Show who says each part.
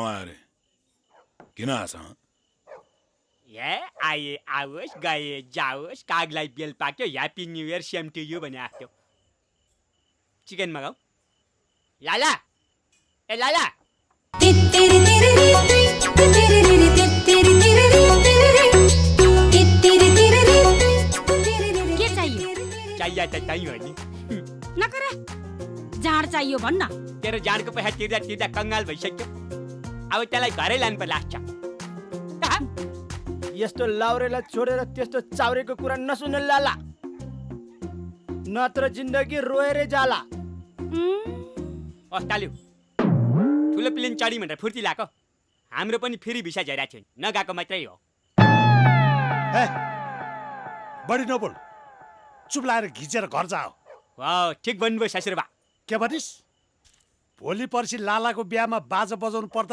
Speaker 1: अरे किन आछ
Speaker 2: ए आए आओस् गए जाओस् कागलाई बेल पाक्यो happy new year same to you भने आएको थियो चिकन मगाऊ लाला ए लाला
Speaker 3: के चाहियो
Speaker 2: चाहिए त चाहियो नि
Speaker 3: नकरा जाँड चाहियो भन्न
Speaker 2: तेरो जाँडको पैसा तिर्दा तिर्दा कङ्गाल भइसक्यो अब त्यसलाई घरै लानु पर्ला लाग्छ
Speaker 4: यस्तो लाउरेलाई छोडेर त्यस्तो चाउरेको कुरा नसुन लाला नत्र जिन्दगी रोएरै जाला
Speaker 2: अस्ताल्यो ठुलो प्लेन चढी भनेर फुर्ती लाग्यो हाम्रो पनि फेरि भिसा झरिरहेको थियो नगएको मात्रै हो
Speaker 1: हे बढी नबोल चुप लाएर घिचेर घर जाओ
Speaker 2: वा ठिक भन्नुभयो ससुरबा
Speaker 1: के भनिस् भोलि पर्सि लालाको बिहामा बाजा बजाउनु पर्दा